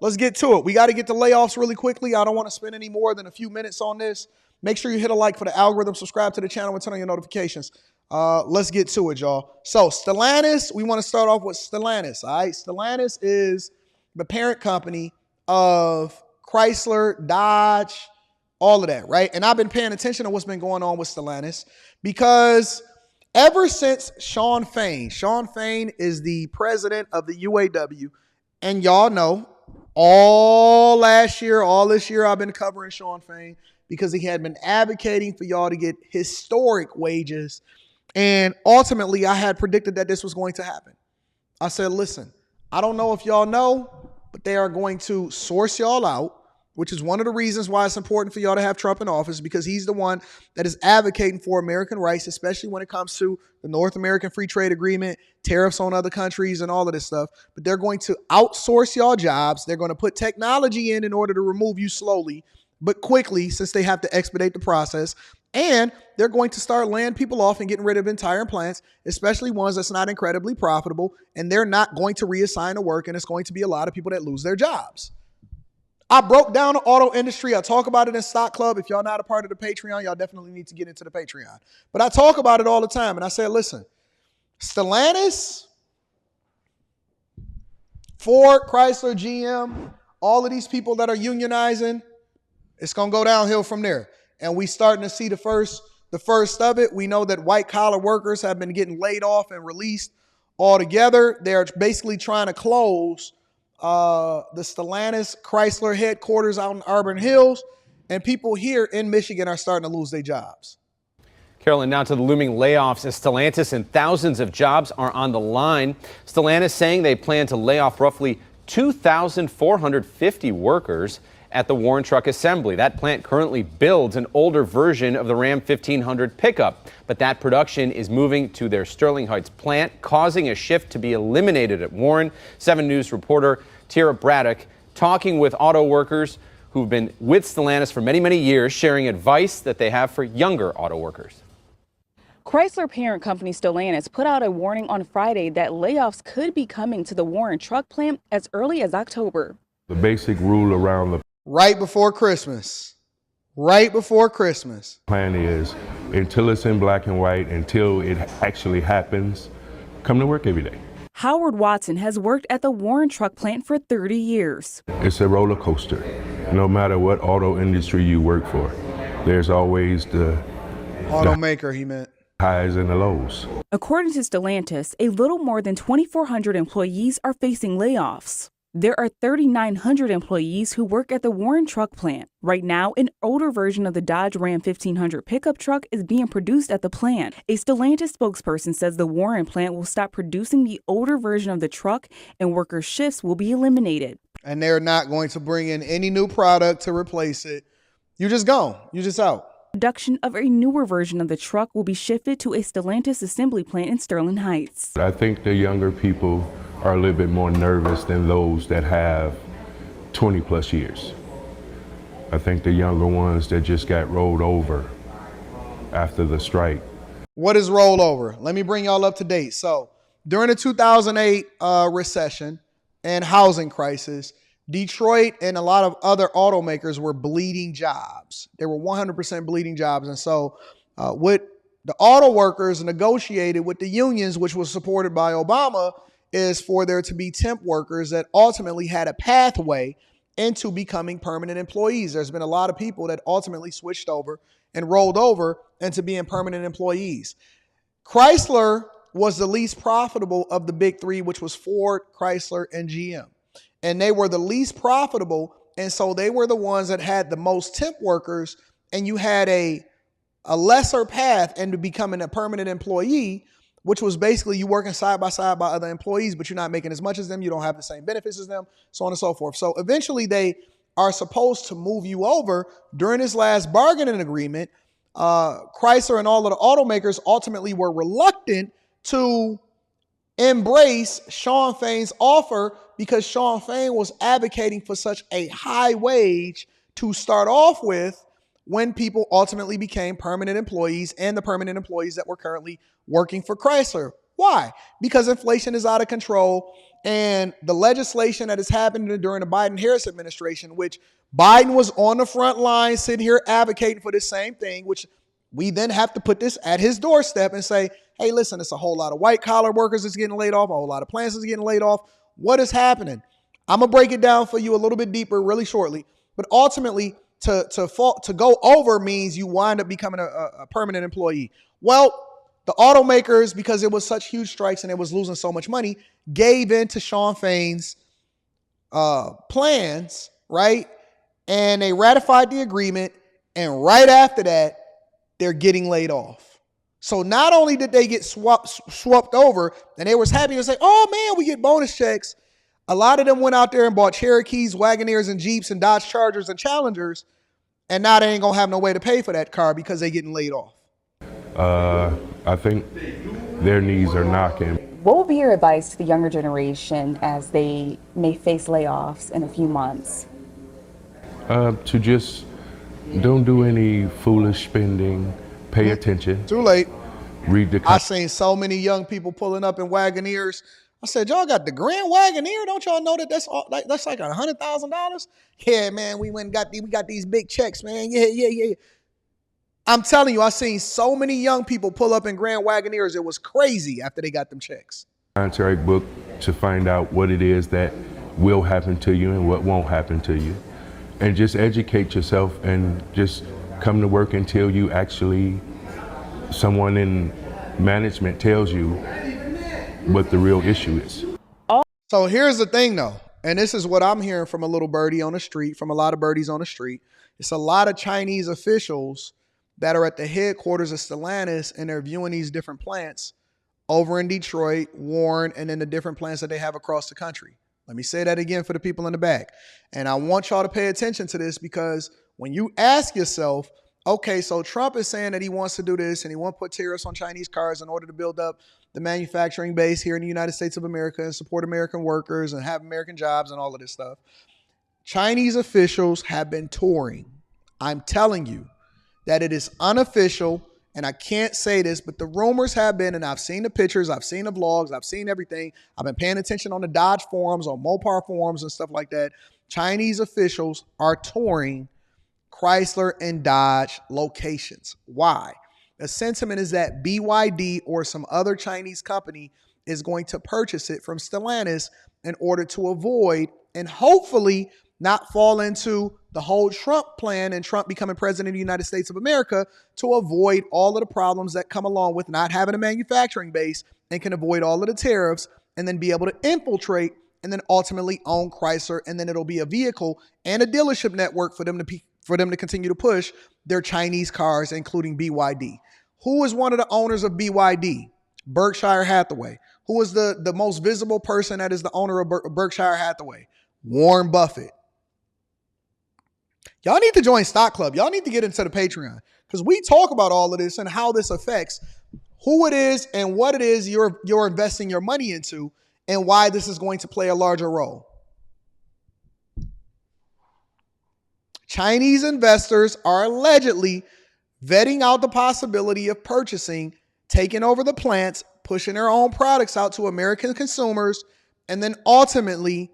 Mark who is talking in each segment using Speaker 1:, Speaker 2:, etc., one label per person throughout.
Speaker 1: let's get to it. We got to get to layoffs really quickly. I don't want to spend any more than a few minutes on this. Make sure you hit a like for the algorithm, subscribe to the channel, and turn on your notifications. Let's get to it, y'all. So Stellantis, we want to start off with Stellantis, all right? Stellantis is the parent company of Chrysler, Dodge, all of that, right? And I've been paying attention to what's been going on with Stellantis because ever since Shawn Fain is the president of the UAW, and y'all know all this year, I've been covering Shawn Fain because he had been advocating for y'all to get historic wages. And ultimately, I had predicted that this was going to happen. I said, listen, I don't know if y'all know, but they are going to source y'all out, which is one of the reasons why it's important for y'all to have Trump in office, because he's the one that is advocating for American rights, especially when it comes to the North American Free Trade Agreement, tariffs on other countries, and all of this stuff. But they're going to outsource y'all jobs. They're going to put technology in order to remove you slowly, but quickly, since they have to expedite the process. And they're going to start laying people off and getting rid of entire plants, especially ones that's not incredibly profitable. And they're not going to reassign to work. And it's going to be a lot of people that lose their jobs. I broke down the auto industry. I talk about it in Stock Club. If y'all not a part of the Patreon, y'all definitely need to get into the Patreon. But I talk about it all the time. And I said, listen, Stellantis, Ford, Chrysler, GM, all of these people that are unionizing, it's going to go downhill from there. And we starting to see the first of it. We know that white collar workers have been getting laid off and released altogether. They're basically trying to close the Stellantis Chrysler headquarters out in Auburn Hills. And people here in Michigan are starting to lose their jobs.
Speaker 2: Carolyn, now to the looming layoffs as Stellantis and thousands of jobs are on the line. Stellantis saying they plan to lay off roughly 2,450 workers at the Warren Truck Assembly. That plant currently builds an older version of the Ram 1500 pickup, but that production is moving to their Sterling Heights plant, causing a shift to be eliminated at Warren. 7 News reporter Tara Braddock talking with auto workers who've been with Stellantis for many, many years, sharing advice that they have for younger auto workers.
Speaker 3: Chrysler parent company Stellantis put out a warning on Friday that layoffs could be coming to the Warren truck plant as early as October.
Speaker 4: The basic rule around the
Speaker 1: Right before Christmas.
Speaker 4: Plan is, until it's in black and white, until it actually happens, come to work every day.
Speaker 3: Howard Watson has worked at the Warren truck plant for 30 years.
Speaker 4: It's a roller coaster. No matter what auto industry you work for, there's always the
Speaker 1: Automaker, he meant.
Speaker 4: highs and the lows.
Speaker 3: According to Stellantis, a little more than 2,400 employees are facing layoffs. There are 3,900 employees who work at the Warren truck plant. Right now, an older version of the Dodge Ram 1500 pickup truck is being produced at the plant. A Stellantis spokesperson says the Warren plant will stop producing the older version of the truck and worker shifts will be eliminated.
Speaker 1: And they're not going to bring in any new product to replace it. You're just gone. You're just out.
Speaker 3: Production of a newer version of the truck will be shifted to a Stellantis assembly plant in Sterling Heights.
Speaker 4: I think the younger people are a little bit more nervous than those that have 20 plus years. I think the younger ones that just got rolled over after the strike.
Speaker 1: What is rollover? Let me bring y'all up to date. So during the 2008 recession and housing crisis, Detroit and a lot of other automakers were bleeding jobs. They were 100% bleeding jobs. And so what the auto workers negotiated with the unions, which was supported by Obama, is for there to be temp workers that ultimately had a pathway into becoming permanent employees. There's been a lot of people that ultimately switched over and rolled over into being permanent employees. Chrysler was the least profitable of the big three, which was Ford, Chrysler, and GM. And they were the least profitable. And so they were the ones that had the most temp workers. And you had a lesser path into becoming a permanent employee, which was basically you working side by side by other employees, but you're not making as much as them. You don't have the same benefits as them, so on and so forth. So eventually they are supposed to move you over. During this last bargaining agreement, Chrysler and all of the automakers ultimately were reluctant to embrace Shawn Fain's offer because Shawn Fain was advocating for such a high wage to start off with when people ultimately became permanent employees and the permanent employees that were currently working for Chrysler. Why? Because inflation is out of control, and the legislation that is happening during the Biden-Harris administration, which Biden was on the front line sitting here advocating for the same thing, which we then have to put this at his doorstep and say, hey, listen, it's a whole lot of white-collar workers that's getting laid off, a whole lot of plants that's getting laid off. What is happening? I'm going to break it down for you a little bit deeper really shortly, but ultimately, to go over means you wind up becoming a permanent employee. Well, the automakers, because it was such huge strikes and it was losing so much money, gave in to Sean Fain's plans, right? And they ratified the agreement, and right after that, they're getting laid off. So not only did they get swapped over, and they was happy to say, oh man, we get bonus checks. A lot of them went out there and bought Cherokees, Wagoneers, and Jeeps, and Dodge Chargers and Challengers, and now they ain't gonna have no way to pay for that car because they getting laid off.
Speaker 4: I think their knees are knocking.
Speaker 3: What will be your advice to the younger generation as they may face layoffs in a few months?
Speaker 4: To just don't do any foolish spending, pay attention.
Speaker 1: Too late.
Speaker 4: Read the
Speaker 1: I seen so many young people pulling up in Wagoneers. I said, y'all got the Grand Wagoneer? Don't y'all know that that's like $100,000? Yeah, man, we got these big checks, man. Yeah. I'm telling you, I seen so many young people pull up in Grand Wagoneers. It was crazy after they got them checks.
Speaker 4: Contract book to find out what it is that will happen to you and what won't happen to you. And just educate yourself and just come to work until you actually, someone in management tells you what the real issue is.
Speaker 1: So here's the thing though, and this is what I'm hearing from a little birdie on the street, from a lot of birdies on the street. It's a lot of Chinese officials that are at the headquarters of Stellantis, and they're viewing these different plants over in Detroit, Warren, and then the different plants that they have across the country. Let me say that again for the people in the back. And I want y'all to pay attention to this, because when you ask yourself, okay, so Trump is saying that he wants to do this and he wants to put tariffs on Chinese cars in order to build up the manufacturing base here in the United States of America and support American workers and have American jobs and all of this stuff. Chinese officials have been touring. I'm telling you that it is unofficial, and I can't say this, but the rumors have been, and I've seen the pictures, I've seen the vlogs, I've seen everything. I've been paying attention on the Dodge forums, on Mopar forums and stuff like that. Chinese officials are touring Chrysler and Dodge locations. Why? The sentiment is that BYD or some other Chinese company is going to purchase it from Stellantis in order to avoid and hopefully not fall into the whole Trump plan and Trump becoming president of the United States of America, to avoid all of the problems that come along with not having a manufacturing base, and can avoid all of the tariffs and then be able to infiltrate and then ultimately own Chrysler. And then it'll be a vehicle and a dealership network for them to continue to push their Chinese cars, including BYD. Who is one of the owners of BYD? Berkshire Hathaway. Who is the most visible person that is the owner of Berkshire Hathaway? Warren Buffett. Y'all need to join Stock Club. Y'all need to get into the Patreon, because we talk about all of this and how this affects who it is and what it is you're investing your money into, and why this is going to play a larger role. Chinese investors are allegedly vetting out the possibility of purchasing, taking over the plants, pushing their own products out to American consumers, and then ultimately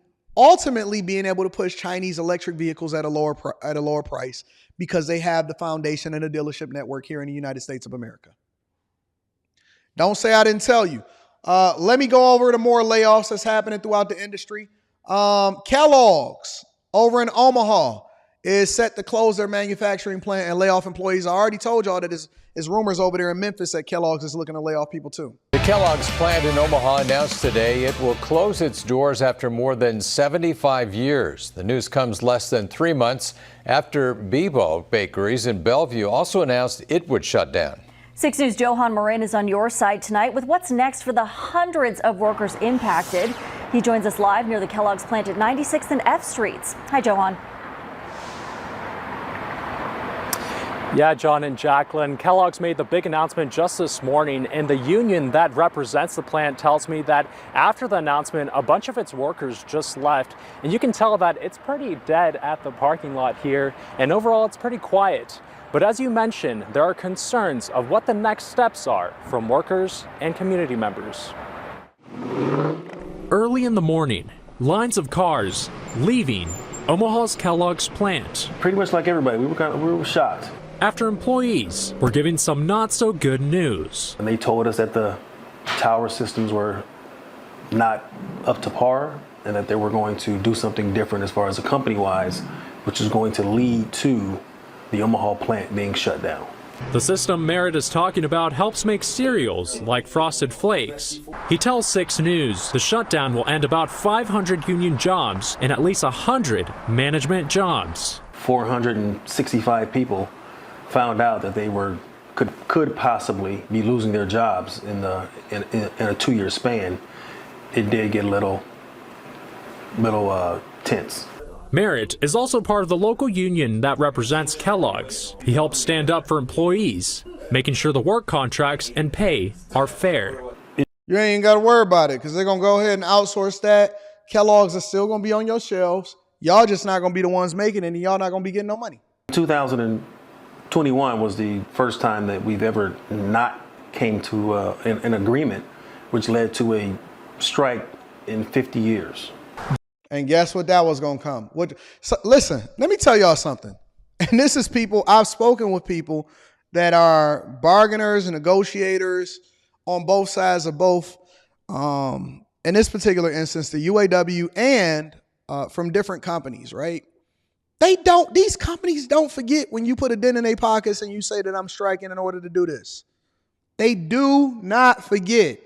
Speaker 1: being able to push Chinese electric vehicles at a lower price, because they have the foundation and a dealership network here in the United States of America. Don't say I didn't tell you. Let me go over to more layoffs that's happening throughout the industry. Kellogg's over in Omaha is set to close their manufacturing plant and lay off employees. I already told y'all that there's rumors over there in Memphis that Kellogg's is looking to lay off people too.
Speaker 5: The Kellogg's plant in Omaha announced today it will close its doors after more than 75 years. The news comes less than 3 months after Bebo Bakeries in Bellevue also announced it would shut down.
Speaker 6: 6 News' Johan Morin is on your side tonight with what's next for the hundreds of workers impacted. He joins us live near the Kellogg's plant at 96th and F Streets. Hi, Johan.
Speaker 7: Yeah, John and Jacqueline, Kellogg's made the big announcement just this morning, and the union that represents the plant tells me that after the announcement, a bunch of its workers just left, and you can tell that it's pretty dead at the parking lot here, and overall it's pretty quiet. But as you mentioned, there are concerns of what the next steps are from workers and community members.
Speaker 8: Early in the morning, lines of cars leaving Omaha's Kellogg's plant.
Speaker 9: Pretty much like everybody, we were shocked.
Speaker 8: After employees were given some not so good news.
Speaker 9: And they told us that the tower systems were not up to par and that they were going to do something different as far as a company-wise, which is going to lead to the Omaha plant being shut down.
Speaker 8: The system Merritt is talking about helps make cereals like Frosted Flakes. He tells 6 News the shutdown will end about 500 union jobs and at least 100 management jobs.
Speaker 9: 465 people found out that they could possibly be losing their jobs in a 2-year span. It did get a little tense.
Speaker 8: Merritt is also part of the local union that represents Kellogg's. He helps stand up for employees, making sure the work contracts and pay are fair.
Speaker 1: You ain't got to worry about it because they're going to go ahead and outsource that. Kellogg's is still going to be on your shelves. Y'all just not going to be the ones making it, and y'all not going to be getting no money.
Speaker 9: 2021 was the first time that we've ever not came to an agreement, which led to a strike in 50 years.
Speaker 1: And guess what that was going to come? So listen, let me tell y'all something. And this is people, I've spoken with people that are bargainers and negotiators on both sides of both, in this particular instance, the UAW and from different companies, right? These companies don't forget when you put a dent in their pockets and you say that I'm striking in order to do this. They do not forget.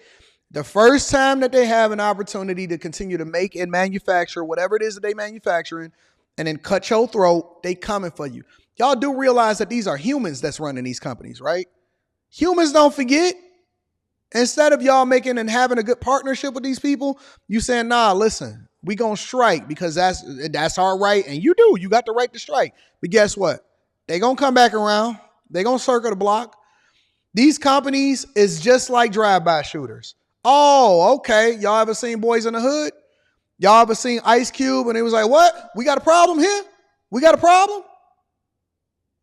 Speaker 1: The first time that they have an opportunity to continue to make and manufacture whatever it is that they manufacturing and then cut your throat, they coming for you. Y'all do realize that these are humans that's running these companies, right? Humans don't forget. Instead of y'all making and having a good partnership with these people, you saying, nah, listen, we gonna strike because that's our right. And you got the right to strike. But guess what? They gonna come back around. They gonna circle the block. These companies is just like drive-by shooters. Oh, okay. Y'all ever seen Boys in the Hood? Y'all ever seen Ice Cube? And he was like, what? We got a problem here? We got a problem?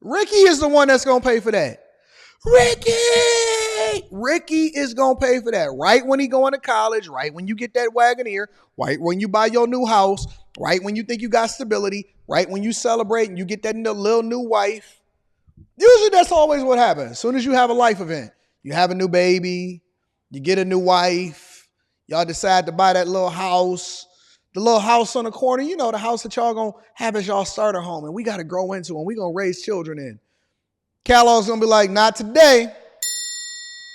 Speaker 1: Ricky is the one that's going to pay for that. Ricky is going to pay for that. Right when he going to college, right when you get that Wagoneer, right when you buy your new house, right when you think you got stability, right when you celebrate and you get that little new wife. Usually that's always what happens. As soon as you have a life event, you have a new baby, you get a new wife, y'all decide to buy that little house, the little house on the corner, you know, the house that y'all gonna have as y'all starter home and we gotta grow into and we gonna raise children in. Kellogg's gonna be like, not today.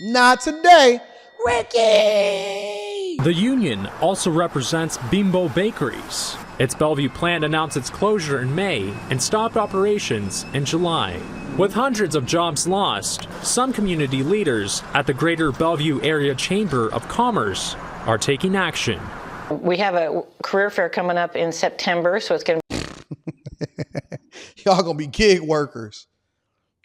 Speaker 1: Not today. Ricky!
Speaker 8: The union also represents Bimbo Bakeries. Its Bellevue plant announced its closure in May and stopped operations in July. With hundreds of jobs lost, some community leaders at the Greater Bellevue Area Chamber of Commerce are taking action.
Speaker 10: We have a career fair coming up in September, so it's going to
Speaker 1: Y'all gonna be gig workers.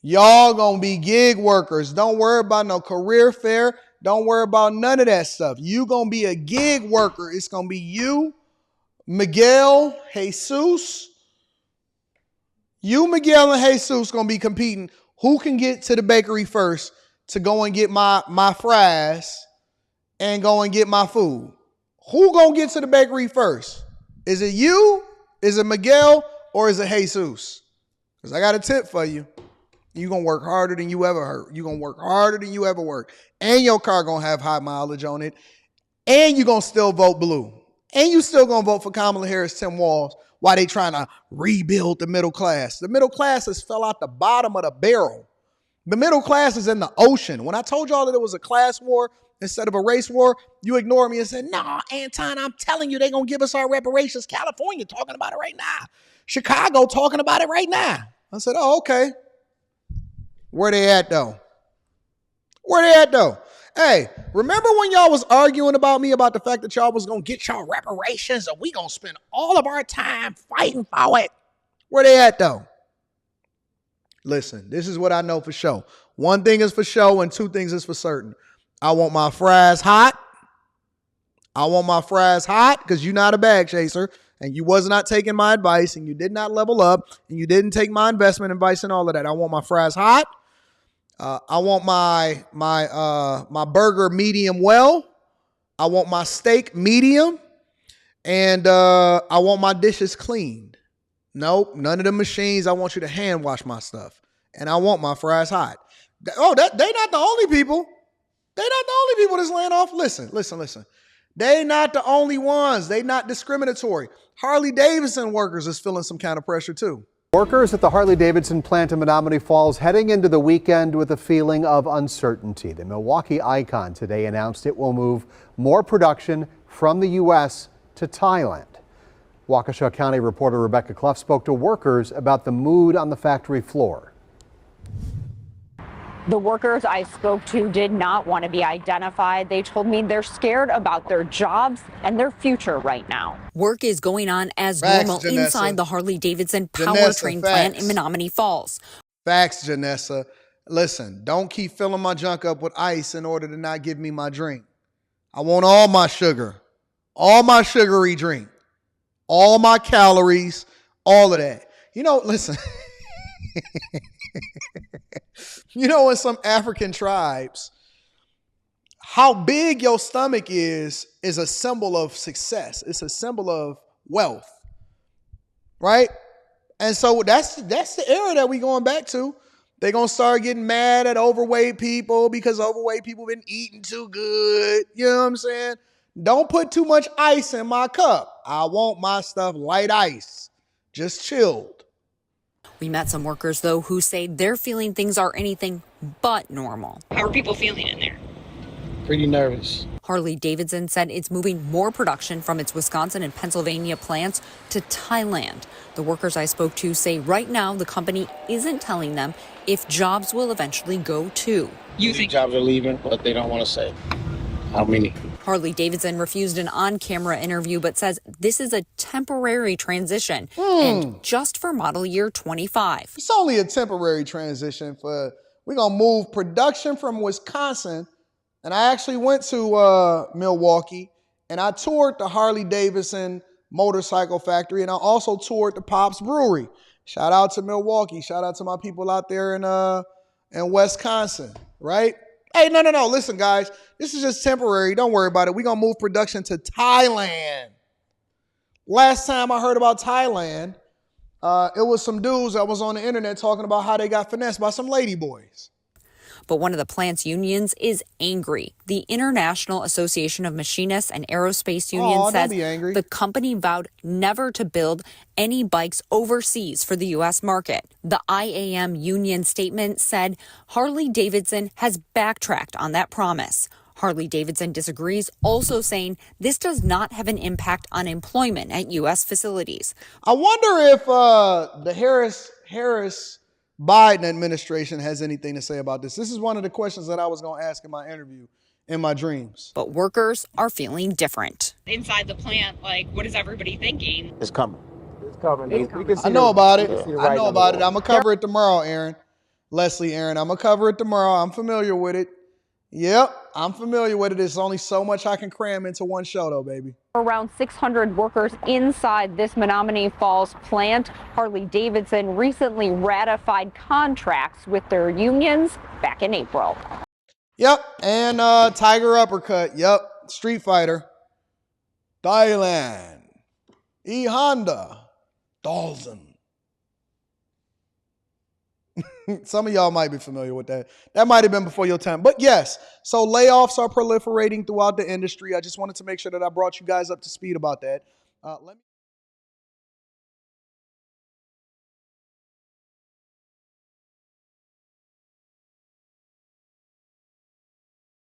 Speaker 1: Y'all gonna be gig workers. Don't worry about no career fair. Don't worry about none of that stuff. You gonna be a gig worker. It's gonna be you, Miguel, Jesus. You, Miguel, and Jesus gonna be competing. Who can get to the bakery first to go and get my fries and go and get my food? Who gonna get to the bakery first? Is it you? Is it Miguel? Or is it Jesus? Because I got a tip for you. You're going to work harder than you ever hurt. You're going to work harder than you ever work. And your car going to have high mileage on it. And you're going to still vote blue. And you still going to vote for Kamala Harris, Tim Walz, while they trying to rebuild the middle class. The middle class has fell out the bottom of the barrel. The middle class is in the ocean. When I told y'all that it was a class war instead of a race war, you ignored me and said, nah, Anton, I'm telling you, they're going to give us our reparations. California talking about it right now. Chicago talking about it right now. I said, oh, okay. Where they at, though? Where they at, though? Hey, remember when y'all was arguing about me about the fact that y'all was going to get y'all reparations and we going to spend all of our time fighting for it? Where they at, though? Listen, this is what I know for sure. One thing is for sure and two things is for certain. I want my fries hot. I want my fries hot because you're not a bag chaser and you was not taking my advice and you did not level up and you didn't take my investment advice and all of that. I want my fries hot. I want my burger medium well. I want my steak medium. And I want my dishes cleaned. Nope, none of the machines. I want you to hand wash my stuff. And I want my fries hot. Oh, they not the only people. They not the only people that's laying off. Listen. They not the only ones. They not discriminatory. Harley-Davidson workers is feeling some kind of pressure too.
Speaker 11: Workers at the Harley-Davidson plant in Menominee Falls heading into the weekend with a feeling of uncertainty. The Milwaukee icon today announced it will move more production from the U.S. to Thailand. Waukesha County reporter Rebecca Clough spoke to workers about the mood on the factory floor.
Speaker 12: The workers I spoke to did not want to be identified. They told me they're scared about their jobs and their future right now.
Speaker 13: Work is going on as
Speaker 1: Facts,
Speaker 13: normal
Speaker 1: Janessa.
Speaker 13: inside the Harley-Davidson
Speaker 1: Janessa,
Speaker 13: powertrain
Speaker 1: facts.
Speaker 13: plant in Menominee Falls.
Speaker 1: Facts, Janessa. Listen, don't keep filling my junk up with ice in order to not give me my drink. I want all my sugar, all my sugary drink, all my calories, all of that. You know, listen. You know, in some African tribes, how big your stomach is a symbol of success. It's a symbol of wealth, right? And so that's the era that we going back to. They're going to start getting mad at overweight people because overweight people been eating too good. You know what I'm saying? Don't put too much ice in my cup. I want my stuff light ice, just chilled.
Speaker 13: We met some workers, though, who say they're feeling things are anything but normal.
Speaker 14: How are people feeling in there?
Speaker 15: Pretty nervous.
Speaker 13: Harley-Davidson said it's moving more production from its Wisconsin and Pennsylvania plants to Thailand. The workers I spoke to say right now the company isn't telling them if jobs will eventually go too.
Speaker 15: You think jobs are leaving, but they don't want to say how many.
Speaker 13: Harley-Davidson refused an on-camera interview, but says this is a temporary transition and just for model year 25.
Speaker 1: It's only a temporary transition we're going to move production from Wisconsin. And I actually went to Milwaukee and I toured the Harley-Davidson motorcycle factory. And I also toured the Pops Brewery. Shout out to Milwaukee. Shout out to my people out there in Wisconsin, right? Hey, no. Listen, guys, this is just temporary. Don't worry about it. We're going to move production to Thailand. Last time I heard about Thailand, it was some dudes that was on the internet talking about how they got finessed by some lady boys.
Speaker 13: But one of the plant's unions is angry. The International Association of Machinists and Aerospace Union says the company vowed never to build any bikes overseas for the U.S. market. The IAM union statement said Harley-Davidson has backtracked on that promise. Harley-Davidson disagrees, also saying this does not have an impact on employment at U.S. facilities.
Speaker 1: I wonder if the Harris-Biden administration has anything to say about this. This is one of the questions that I was going to ask in my interview, in my dreams.
Speaker 13: But workers are feeling different.
Speaker 14: Inside the plant, like, what is everybody thinking?
Speaker 15: It's coming.
Speaker 1: I know about it. I know about it. I'm going to cover it tomorrow, Aaron. Leslie, Aaron, I'm going to cover it tomorrow. I'm familiar with it. Yep, I'm familiar with it. There's only so much I can cram into one show, though, baby.
Speaker 12: Around 600 workers inside this Menominee Falls plant. Harley-Davidson recently ratified contracts with their unions back in April.
Speaker 1: Yep, and Tiger Uppercut. Yep, Street Fighter. Thailand. E-Honda. Dalton. Some of y'all might be familiar with that. That might have been before your time. But yes, so layoffs are proliferating throughout the industry. I just wanted to make sure that I brought you guys up to speed about that.